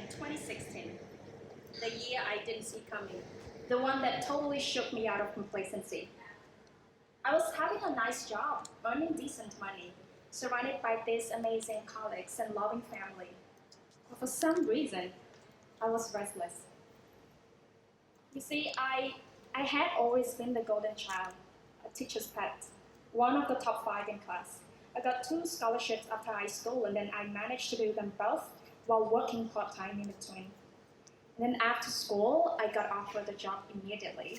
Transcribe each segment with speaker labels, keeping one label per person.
Speaker 1: 2016, the year I didn't see coming, the one that totally shook me out of complacency. I was having a nice job, earning decent money, surrounded by these amazing colleagues and loving family. But for some reason, I was restless. You see, I had always been the golden child, a teacher's pet, one of the top 5 in class. I got 2 scholarships after high school, and then I managed to do them both while working part-time in between. And then after school, I got offered a job immediately,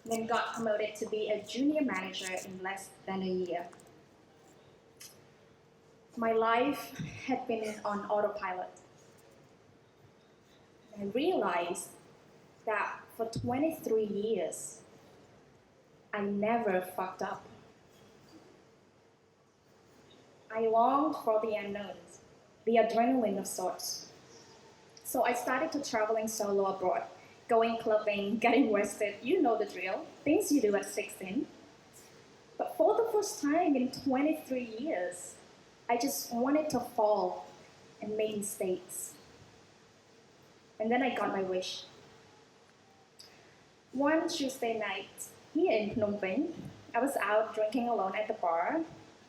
Speaker 1: and then got promoted to be a junior manager in less than a year. My life had been on autopilot. I realized that for 23 years, I never fucked up. I longed for the unknowns, the adrenaline of sorts. So I started to traveling solo abroad, going clubbing, getting wasted, you know the drill, things you do at 16. But for the first time in 23 years, I just wanted to fall and make mistakes. And then I got my wish. One Tuesday night, here in Phnom Penh, I was out drinking alone at the bar.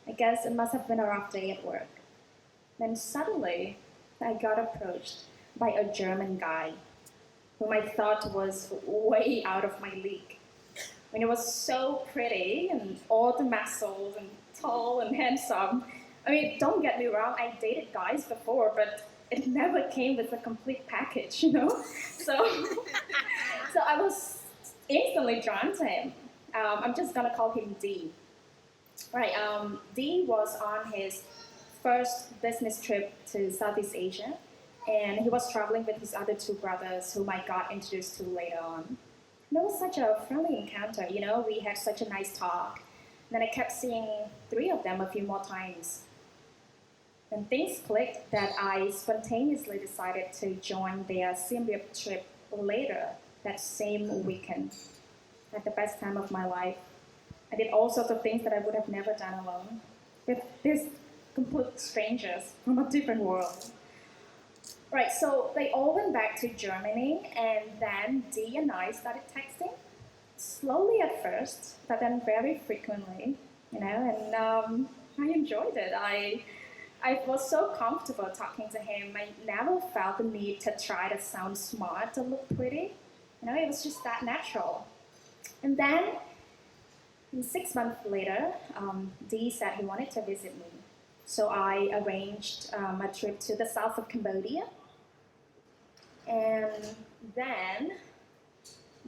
Speaker 1: I guess it must have been a rough day at work. Then suddenly, I got approached by a German guy whom I thought was way out of my league. I mean, it was so pretty and all the muscles and tall and handsome. I mean, don't get me wrong, I dated guys before, but it never came with a complete package, you know? So, so I was instantly drawn to him. I'm just gonna call him D. Right, D was on his first business trip to Southeast Asia, and he was traveling with his other 2 brothers whom I got introduced to later on. And it was such a friendly encounter, you know, we had such a nice talk. And then I kept seeing 3 of them a few more times. And things clicked that I spontaneously decided to join their Siem Reap trip later that same weekend. I had the best time of my life. I did all sorts of things that I would have never done alone with these complete strangers from a different world. Right, so they all went back to Germany, and then Dee and I started texting, slowly at first, but then very frequently, you know, and I enjoyed it. I was so comfortable talking to him. I never felt the need to try to sound smart, to look pretty. You know, it was just that natural. And then 6 months later, Dee said he wanted to visit me. So I arranged a trip to the south of Cambodia. And then,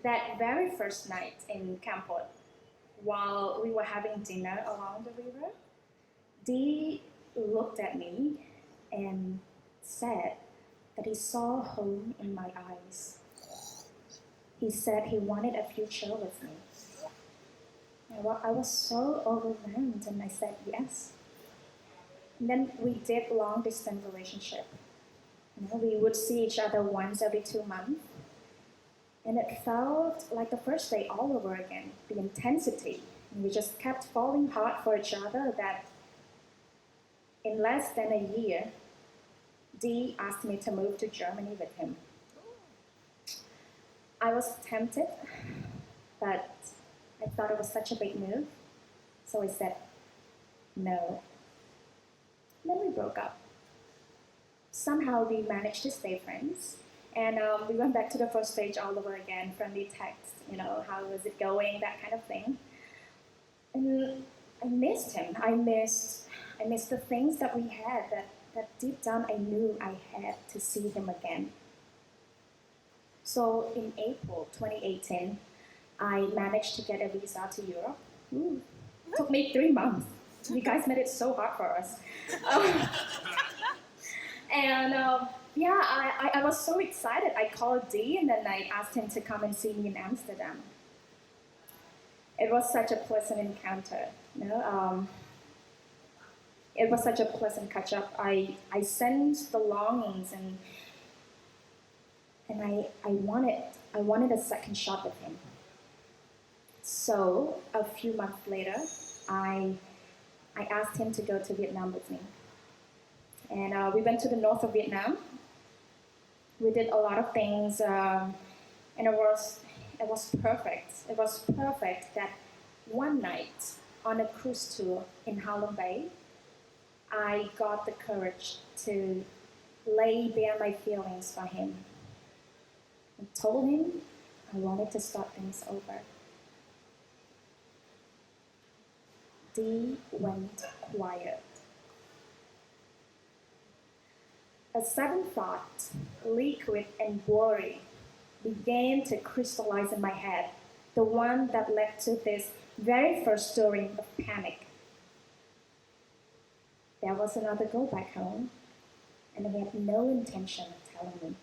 Speaker 1: that very first night in Kampot, while we were having dinner along the river, Dee looked at me and said that he saw home in my eyes. He said he wanted a future with me. I was so overwhelmed, and I said yes. And then we did long-distance relationship. You know, we would see each other once every 2 months, and it felt like the first day all over again. The intensity, and we just kept falling hard for each other. That in less than a year, Dee asked me to move to Germany with him. I was tempted, but I thought it was such a big move, so I said no. And then we broke up. Somehow we managed to stay friends, and we went back to the first stage all over again, friendly text, you know, how was it going, that kind of thing. And I missed him. I missed the things that we had, that deep down I knew I had to see him again. So in April 2018, I managed to get a visa to Europe. It took me 3 months. You guys made it so hard for us. I was so excited. I called Dee, and then I asked him to come and see me in Amsterdam. It was such a pleasant encounter, you know. It was such a pleasant catch-up. I sensed the longings, and I wanted a second shot with him. So a few months later, I asked him to go to Vietnam with me. And we went to the north of Vietnam, We did a lot of things, and it was perfect. It was perfect that one night on a cruise tour in Halong Bay, I got the courage to lay bare my feelings for him. I told him I wanted to start things over. D went quiet. A sudden thought, liquid and worry, began to crystallize in my head, the one that led to this very first stirring of panic. There was another girl back home, and he had no intention of telling me.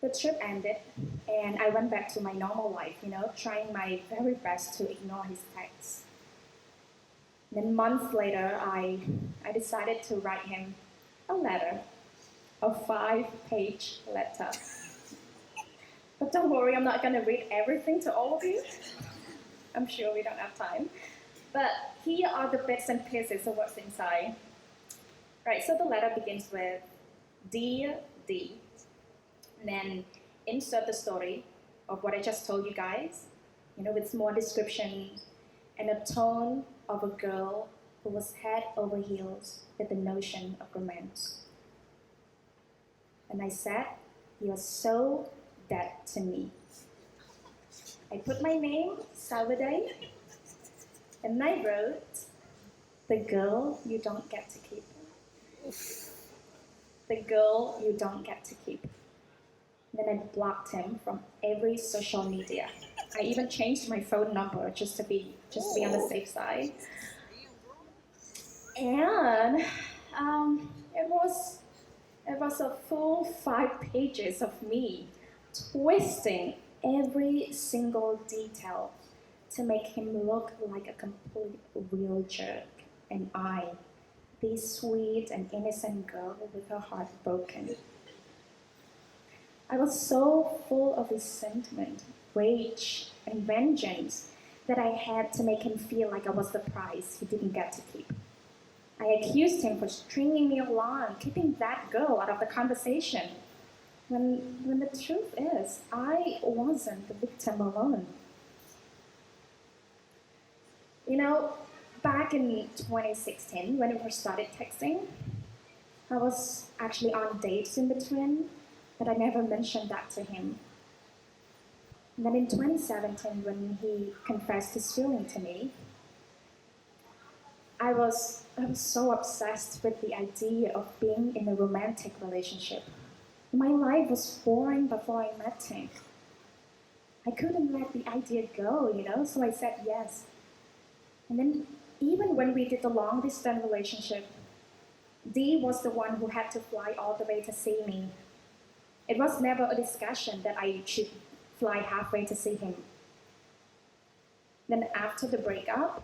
Speaker 1: The trip ended, and I went back to my normal life, trying my very best to ignore his texts. Then months later, I decided to write him a letter, a 5-page letter. But don't worry, I'm not going to read everything to all of you. I'm sure we don't have time. But here are the bits and pieces of what's inside. Right, so the letter begins with Dear D. And then insert the story of what I just told you guys, with more description and a tone of a girl who was head over heels with the notion of romance. And I said, "You're so dead to me." I put my name, Savdey, and I wrote, "The girl you don't get to keep." The girl you don't get to keep. Then I blocked him from every social media. I even changed my phone number just to be on the safe side. And it was a full 5 pages of me twisting every single detail to make him look like a complete real jerk, and I, the sweet and innocent girl with her heart broken. I was so full of resentment, rage, and vengeance that I had to make him feel like I was the prize he didn't get to keep. I accused him for stringing me along, keeping that girl out of the conversation, when the truth is, I wasn't the victim alone. Back in 2016, when we first started texting, I was actually on dates in between, but I never mentioned that to him. And then in 2017, when he confessed his feeling to me, I was so obsessed with the idea of being in a romantic relationship. My life was boring before I met him. I couldn't let the idea go, so I said yes. And then even when we did the long distance relationship, D was the one who had to fly all the way to see me. It was never a discussion that I should fly halfway to see him. Then after the breakup,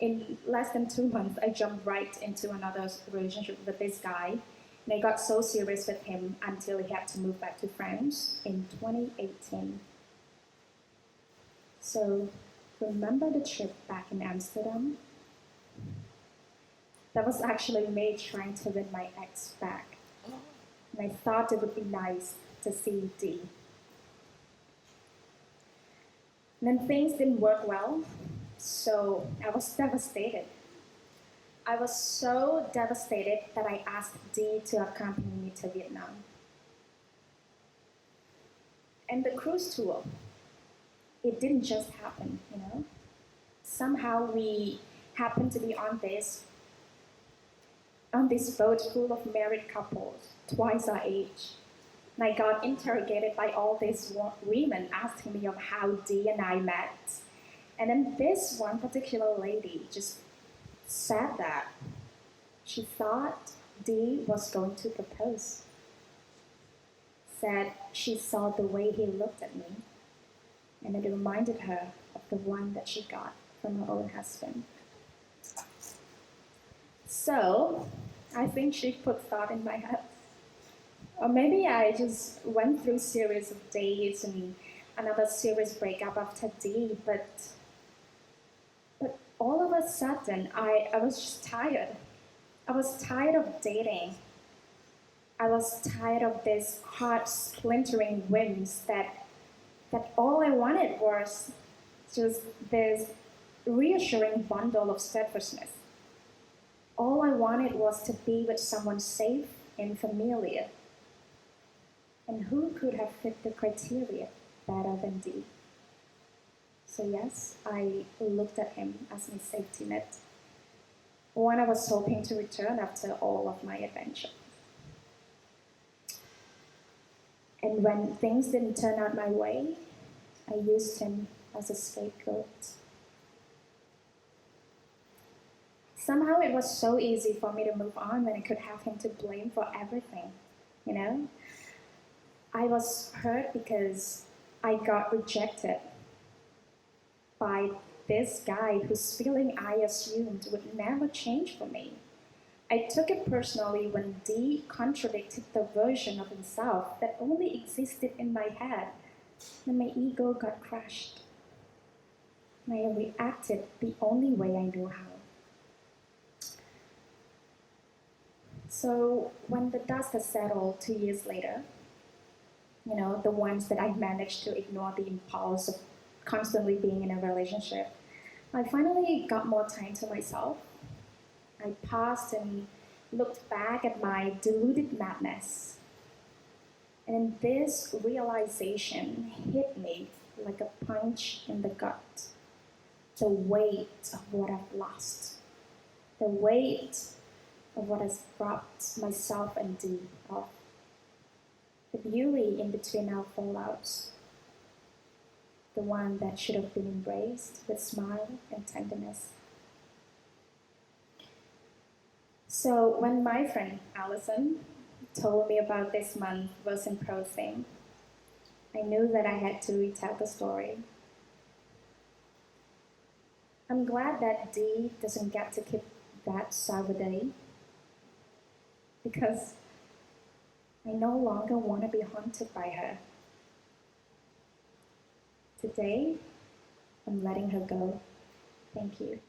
Speaker 1: in less than 2 months, I jumped right into another relationship with this guy. And I got so serious with him until he had to move back to France in 2018. So, remember the trip back in Amsterdam? That was actually me trying to win my ex back. And I thought it would be nice to see D. And then things didn't work well, so I was devastated. I was so devastated that I asked D to accompany me to Vietnam. And the cruise tour, it didn't just happen. Somehow we happened to be on this boat full of married couples, twice our age. And I got interrogated by all these women asking me of how D and I met. And then this one particular lady just said that she thought D was going to propose. Said she saw the way he looked at me, and it reminded her of the one that she got from her own husband. So, I think she put thought in my head. Or maybe I just went through a series of dates and another serious breakup after D, but all of a sudden, I was just tired. I was tired of dating. I was tired of these heart splintering winds that all I wanted was just this reassuring bundle of steadfastness. All I wanted was to be with someone safe and familiar. And who could have fit the criteria better than Dee? So yes, I looked at him as my safety net, one I was hoping to return after all of my adventures. And when things didn't turn out my way, I used him as a scapegoat. Somehow it was so easy for me to move on when I could have him to blame for everything, you know? I was hurt because I got rejected by this guy whose feeling I assumed would never change for me. I took it personally when Dee contradicted the version of himself that only existed in my head, and my ego got crushed. And I reacted the only way I knew how. So when the dust has settled 2 years later, the ones that I managed to ignore the impulse of constantly being in a relationship, I finally got more time to myself. I paused and looked back at my deluded madness. And this realization hit me like a punch in the gut. The weight of what I've lost. The weight of what has robbed myself and Dee of. The beauty in between our fallouts. The one that should have been embraced with smile and tenderness. So when my friend Allison told me about this month verse and prose thing, I knew that I had to retell the story. I'm glad that Dee doesn't get to keep that Savdey, because I no longer want to be haunted by her. Today, I'm letting her go. Thank you.